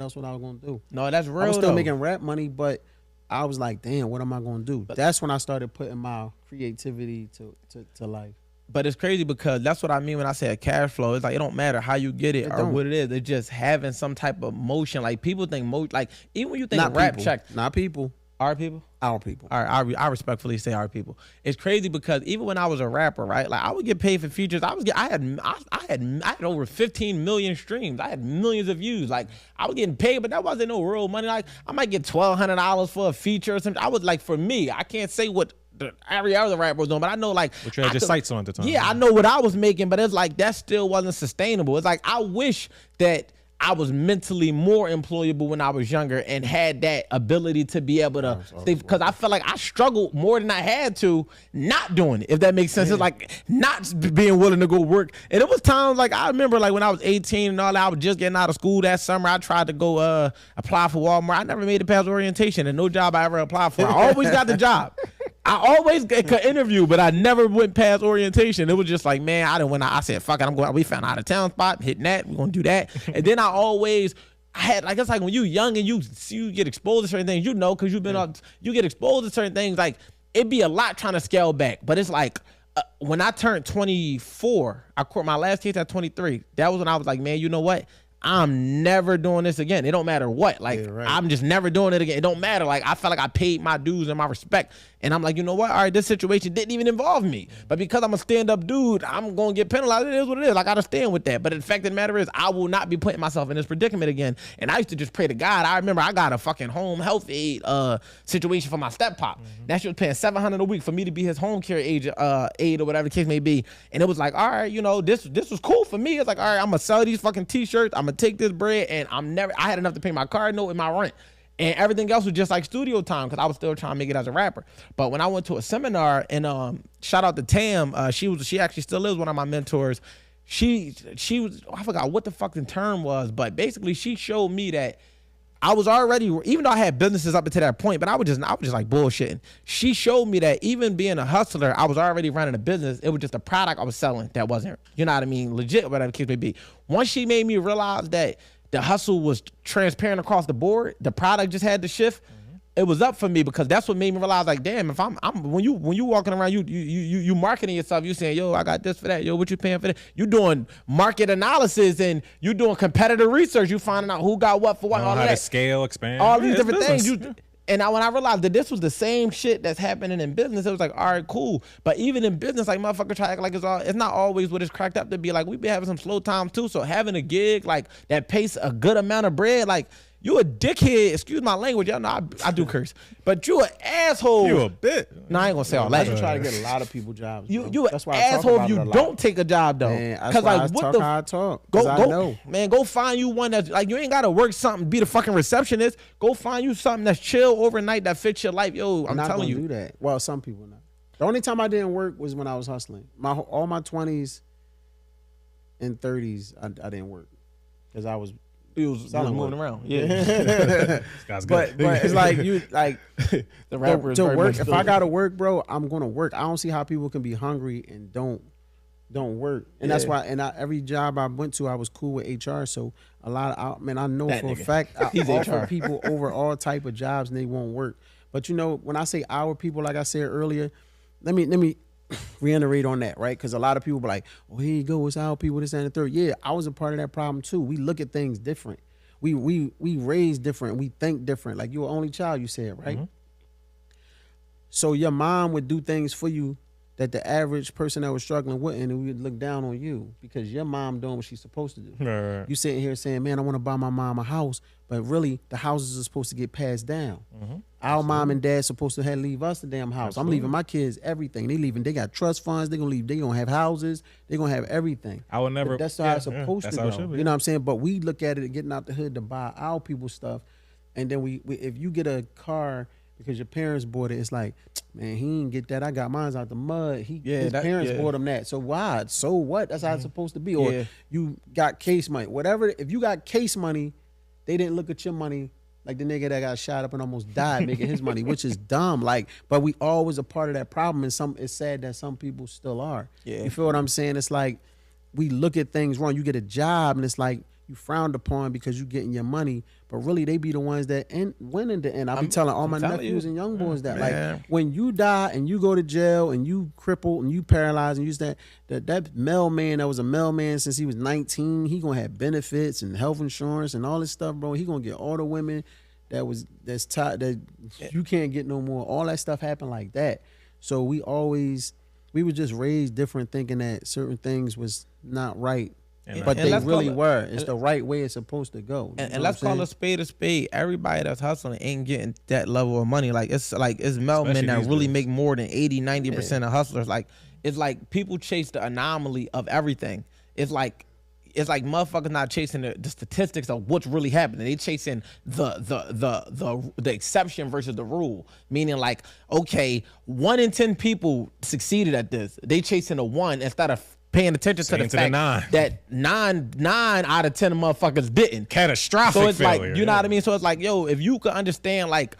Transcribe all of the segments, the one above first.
what else was I gonna do? No, that's real. I was still though. making rap money, but I was like, damn, what am I gonna do? That's when I started putting my creativity to life. But it's crazy because that's what I mean when I say a cash flow. It's like it don't matter how you get it or what it is. It's just having some type of motion. Like people think like even when you think of rap check, not people, our people. Our people. All right, I respectfully say our people. It's crazy because even when I was a rapper, right? Like I would get paid for features. I had over 15 million streams. I had millions of views. Like I was getting paid, but that wasn't no real money. Like I might get $1,200 for a feature or something. I was like, for me, I can't say what every other rapper was doing, but I know like. But you had your sights on at the time. Yeah, I know what I was making, but it's like that still wasn't sustainable. It's like I wish that I was mentally more employable when I was younger and had that ability to be able to stay, because I felt like I struggled more than I had to not doing it, if that makes sense. It's like not being willing to go work. And it was times like I remember like when I was 18 and all that, I was just getting out of school that summer. I tried to go apply for Walmart. I never made it past orientation, and no job I ever applied for. I always got the job. I always could interview, but I never went past orientation. It was just like, man, I didn't win. I said, fuck it, we found out of town spot, hitting that, we're gonna do that. And then I had like, it's like when you young and you get exposed to certain things, you know, because you've been you get exposed to certain things. Like it'd be a lot trying to scale back, but it's like when I turned 24, I caught my last case at 23. That was when I was like, man, you know what? I'm never doing this again. It don't matter what. Like, I'm just never doing it again. It don't matter. Like, I felt like I paid my dues and my respect. And I'm like, you know what? All right, this situation didn't even involve me. But because I'm a stand-up dude, I'm going to get penalized. It is what it is. Like, I got to stand with that. But the fact of the matter is, I will not be putting myself in this predicament again. And I used to just pray to God. I remember I got a fucking home health aid situation for my step-pop. That shit was paying $700 a week for me to be his home care aid or whatever the case may be. And it was like, all right, you know, this was cool for me. It's like, all right, I'm going to sell these fucking T-shirts. I'm going to take this bread. And I had enough to pay my car note and my rent. And everything else was just like studio time because I was still trying to make it as a rapper. But when I went to a seminar, and shout out to Tam, she actually still is one of my mentors. She was, I forgot what the fucking term was, but basically she showed me that I was already, even though I had businesses up until that point, but I was just like bullshitting. She showed me that even being a hustler, I was already running a business. It was just a product I was selling that wasn't, you know what I mean, legit, whatever the case may be. Once she made me realize that the hustle was transparent across the board, the product just had to shift. It was up for me because that's what made me realize, like, damn, if I'm when you walking around, you marketing yourself, you saying, yo, I got this for that, yo, what you paying for that? You doing market analysis and you doing competitor research. You finding out who got what for what, all how that. To scale, expand, all these different things. And when I realized that this was the same shit that's happening in business, it was like, all right, cool. But even in business, like motherfuckers try to act like it's not always what it's cracked up to be. Like we be having some slow times too. So having a gig like that pays a good amount of bread, like you a dickhead. Excuse my language, y'all know I do curse, but you an asshole. You a bit. No, I ain't gonna say all that. I try to get a lot of people jobs. You an asshole if you don't take a job though. Because like what how I talk. Go, I know. Man, go find you one that's like you ain't gotta work something, be the fucking receptionist. Go find you something that's chill overnight that fits your life. Yo, I'm telling you. Do that. Well, some people not. The only time I didn't work was when I was hustling. All my 20s and 30s, I didn't work because I was. He was moving around. Yeah. This guy's good. But it's like you like the rapper to work. If I gotta work, bro, I'm gonna work. I don't see how people can be hungry and don't work. And that's why. And every job I went to, I was cool with HR. So a lot of I know that for nigga. A fact, I offer people over all type of jobs and they won't work. But you know, when I say our people, like I said earlier, let me reiterate on that, right? Because a lot of people be like, oh, here you go, it's our people, this and the third. Yeah, I was a part of that problem too. We look at things different. We raise different. We think different. Like you're an only child, you said, right? So your mom would do things for you that the average person that was struggling wouldn't, and we would look down on you because your mom doing what she's supposed to do. Right. You sitting here saying, man, I want to buy my mom a house, but really the houses are supposed to get passed down. Our mom and dad supposed to leave us the damn house. I'm leaving my kids everything. They got trust funds. They're going to leave. They're going to have houses. They're going to have everything. I would never. But that's how it's supposed to go. You know what I'm saying? But we look at it getting out the hood to buy our people's stuff. And then we if you get a car because your parents bought it, it's like, man, he didn't get that. I got mine out the mud. His parents bought him that. So why? So what? That's how it's supposed to be. Or you got case money. Whatever. If you got case money, they didn't look at your money like the nigga that got shot up and almost died making his money, which is dumb. Like, but we always a part of that problem, and it's sad that some people still are. You feel what I'm saying? It's like we look at things wrong. You get a job, and it's like frowned upon because you getting your money, but really they be the ones that win in the end. I be telling all my nephews and young boys that like when you die and you go to jail and you crippled and you paralyzed and you that mailman that was a mailman since he was 19, he gonna have benefits and health insurance and all this stuff, bro. He gonna get all the women that's tied that you can't get no more. All that stuff happened like that. So we were just raised different, thinking that certain things was not right. But they really were. It's the right way it's supposed to go. And let's call a spade a spade. Everybody that's hustling ain't getting that level of money. It's mailmen that really make more than 80-90% of hustlers. Like, it's like people chase the anomaly of everything. It's like motherfuckers not chasing the statistics of what's really happening. They chasing the exception versus the rule. Meaning like, okay, 1 in 10 people succeeded at this. They chasing a 1 instead of paying attention to the fact that 9 out of 10 motherfuckers didn't. Catastrophic So it's failure, like, you know what I mean? So it's like, yo, if you could understand, like,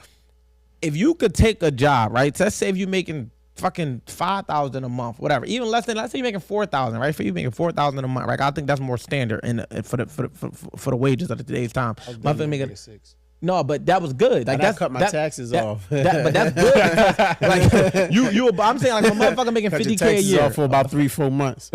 if you could take a job, right? So let's say if you're making fucking $5,000 a month, whatever, even less than, let's say you're making $4,000, right? For you making $4,000 a month, right? I think that's more standard for the wages of today's time. Motherfucker making $6,000. No, but that was good. Like, that's cut my taxes off. But that's good because, like, I'm saying, like, a motherfucker making $50K a year off for about 3-4 months.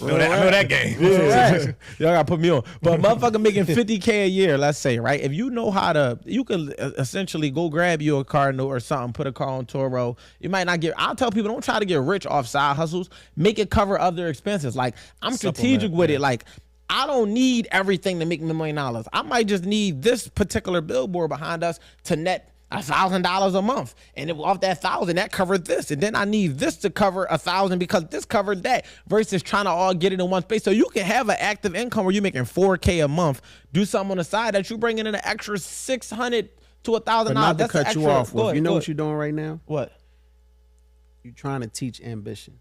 I know that game. Y'all gotta put me on. But motherfucker making $50K a year, let's say, right? If you know how to, you can essentially go grab you a car note or something, put a car on Toro. You might not get. I'll tell people, don't try to get rich off side hustles. Make it cover other expenses. Like, I'm strategic with it. Like, I don't need everything to make me $1 million. I might just need this particular billboard behind us to net $1,000 a month, and off that 1,000, that covered this, and then I need this to cover 1,000 because this covered that. Versus trying to all get it in one space, so you can have an active income where you're making $4K a month, do something on the side that you bringing in an extra $600 to $1,000. Not to cut you off. You know what you're doing right now? What? You're trying to teach ambition.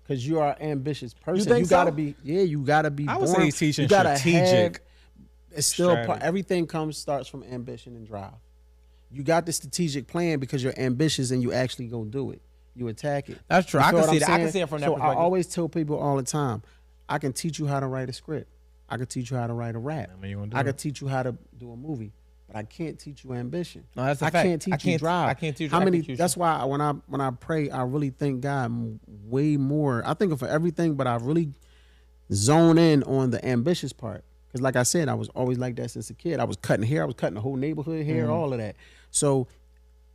Because you are an ambitious person. You gotta be. Yeah, you gotta be. I would say he's teaching strategic. It's still everything starts from ambition and drive. You got the strategic plan because you're ambitious and you actually go do it. You attack it. That's true. I can see that. I can see it from that perspective. I always tell people all the time, I can teach you how to write a script. I can teach you how to write a rap. I can teach you how to do a movie. But I can't teach you ambition. No, that's a fact. I can't teach you drive. I can't teach you. That's why when I pray, I really thank God way more. I think of for everything, but I really zone in on the ambitious part. Because like I said, I was always like that since a kid. I was cutting hair. I was cutting the whole neighborhood hair, all of that. So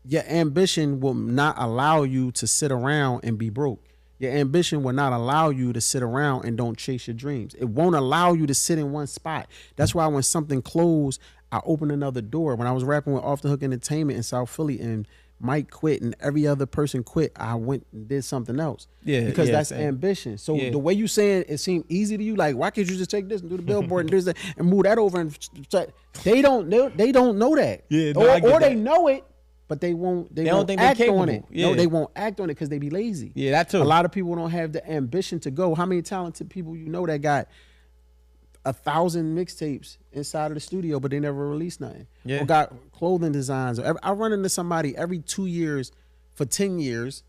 your ambition will not allow you to sit around and be broke. Your ambition will not allow you to sit around and don't chase your dreams. It won't allow you to sit in one spot. That's why when something closed, I opened another door. When I was rapping with Off the Hook Entertainment in South Philly and Mike quit and every other person quit, I went and did something else. Yeah, because that's ambition. So the way you saying it seemed easy to you, like, why can't you just take this and do the billboard and do this and move that over? And they don't know that. Yeah, or they know it, but they won't act on it. Yeah. No, they won't act on it because they be lazy. Yeah, that too. A lot of people don't have the ambition to go. How many talented people you know that got 1,000 mixtapes inside of the studio, but they never released nothing? Yeah. Or got clothing designs. I run into somebody every 2 years for 10 years.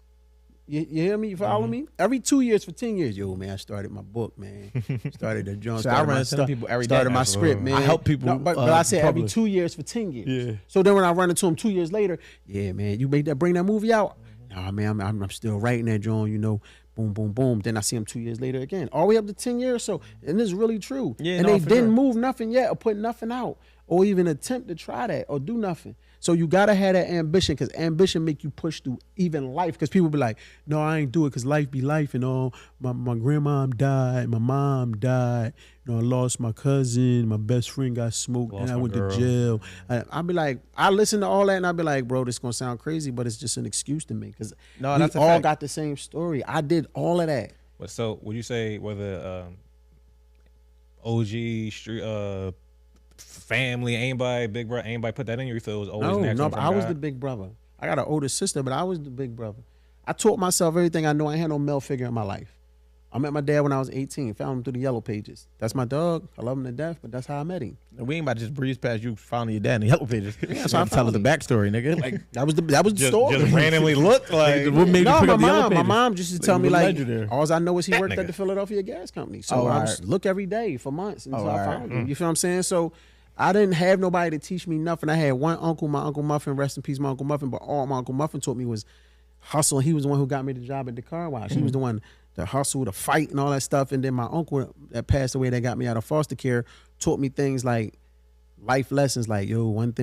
You hear me? You follow me? Every 2 years for 10 years. Yo, man, I started my book, man. Started the joint. So I run into people every day. Started my script, man. I help people. No, but I said every 2 years for 10 years. Yeah. So then when I run into them 2 years later, yeah, man, you bring that movie out? Nah, man, I'm still writing that joint, you know. Boom, boom, boom. Then I see them 2 years later again. All the way up to 10 years. So, and it's really true. Yeah, and they didn't move nothing yet or put nothing out or even attempt to try that or do nothing. So you got to have that ambition because ambition make you push through even life. Because people be like, no, I ain't do it because life be life and all. My grandma died. My mom died. You know, I lost my cousin. My best friend got smoked and I went to jail. I'll be like, I listen to all that and I'll be like, bro, this going to sound crazy, but it's just an excuse to me because we all got the same story. I did all of that. So would you say whether OG street family, anybody, big brother, anybody put that in you? You feel it was always natural? No, I was the big brother. I got an older sister, but I was the big brother. I taught myself everything I know. I had no male figure in my life. I met my dad when I was 18. Found him through the Yellow Pages. That's my dog. I love him to death, but that's how I met him. We ain't about to just breeze past you finding your dad in the Yellow Pages. Yeah, so I'm telling the backstory, nigga. Like that was the story. Just randomly looked like what made you pick up the Yellow my Pages? mom just used to tell me like, all I know is he That worked at nigga. the Philadelphia Gas Company. So I just look every day for months until I found him. You feel what I'm saying? So I didn't have nobody to teach me nothing. I had one uncle, my Uncle Muffin, rest in peace, my Uncle Muffin. But all my Uncle Muffin taught me was hustle. He was the one who got me the job at the car wash. He was the one to hustle, to fight, and all that stuff. And then my uncle that passed away, that got me out of foster care, taught me things like life lessons, like, yo, 1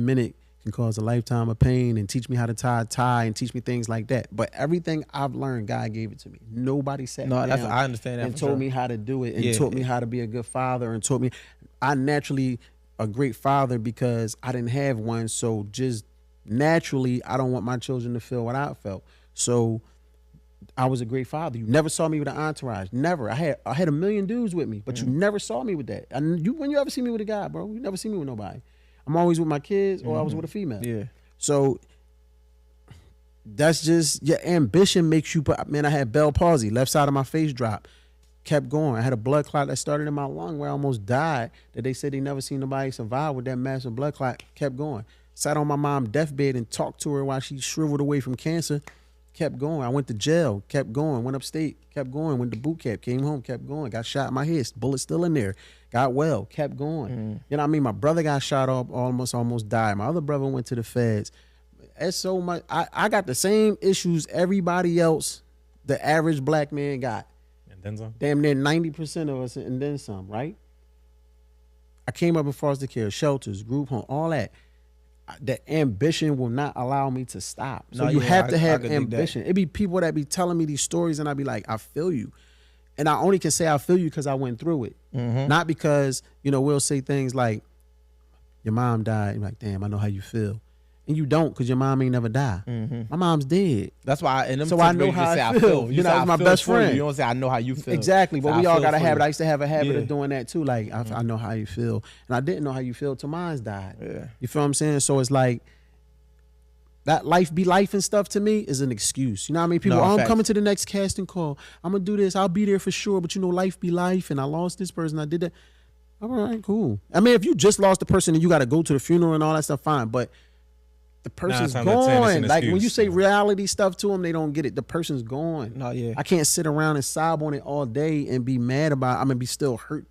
minute can cause a lifetime of pain, and teach me how to tie a tie, and teach me things like that. But everything I've learned, God gave it to me. Nobody sat down I understand that and told me how to do it, and taught me how to be a good father, and taught me I naturally a great father because I didn't have one. So just naturally, I don't want my children to feel what I felt. So I was a great father. You never saw me with an entourage. Never. I had a million dudes with me, but you never saw me with that. And when you ever see me with a guy, bro, you never see me with nobody. I'm always with my kids, or I was with a female. Yeah. So that's just your ambition makes you. Man, I had Bell palsy, left side of my face dropped. Kept going. I had a blood clot that started in my lung where I almost died. That they said they never seen nobody survive with that massive blood clot. Kept going. Sat on my mom's deathbed and talked to her while she shriveled away from cancer. Kept going. I went to jail. Kept going. Went upstate. Kept going. Went to boot camp. Came home. Kept going. Got shot in my head. Bullet still in there. Got well. Kept going. You know what I mean? My brother got shot up. Almost died. My other brother went to the feds. It's so much. I got the same issues everybody else, the average black man got. Then some. Damn near 90% of us, and then some, right? I came up in foster care, shelters, group home, all that. The ambition will not allow me to stop. So you have to have ambition. It be people that be telling me these stories, and I be like, I feel you. And I only can say I feel you because I went through it. Not because, we'll say things like, your mom died. You're like, damn, I know how you feel. And you don't, because your mom ain't never died. My mom's dead. That's why. So I know how I feel. You know, my best friend. You don't say I know how you feel. Exactly. But we all got a habit. I used to have a habit of doing that too. Like, I know how you feel. And I didn't know how you feel till mine died. Yeah. You feel what I'm saying? So it's like, that life be life and stuff to me is an excuse. You know what I mean? People, I'm coming to the next casting call. I'm going to do this. I'll be there for sure. But life be life. And I lost this person. I did that. All right, cool. I mean, if you just lost the person and you got to go to the funeral and all that stuff, fine. But the person's gone. Like when you say reality stuff to them, they don't get it. The person's gone. No, yeah. I can't sit around and sob on it all day and be mad about it. I'm gonna be still hurt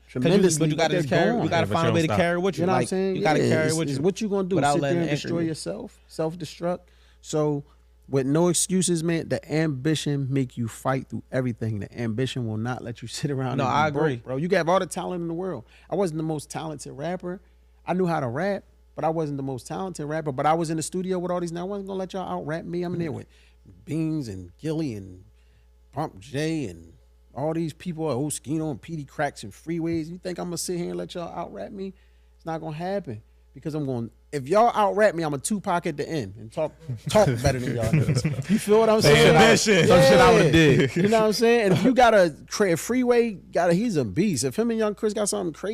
tremendously. But you got to carry. You got to find a way to carry with you. You know what I'm saying? You got to carry with you. What you gonna do? Sit there and destroy yourself? Self-destruct. So with no excuses, man. The ambition make you fight through everything. The ambition will not let you sit around. No, I agree, bro. You got all the talent in the world. I wasn't the most talented rapper. I knew how to rap. But I wasn't the most talented rapper. But I was in the studio with all these. Now I wasn't gonna let y'all out rap me. I'm in there with Beans and Gilly and Pump J and all these people, Oskino and PD Cracks and Freeways. You think I'm gonna sit here and let y'all out rap me? It's not gonna happen because I'm going. If y'all out rap me, I'm a Tupac at the end and talk better than y'all. You feel what I'm saying? Some shit I would have did. You know what I'm saying? And if you got a Freeway, he's a beast. If him and Young Chris got something crazy.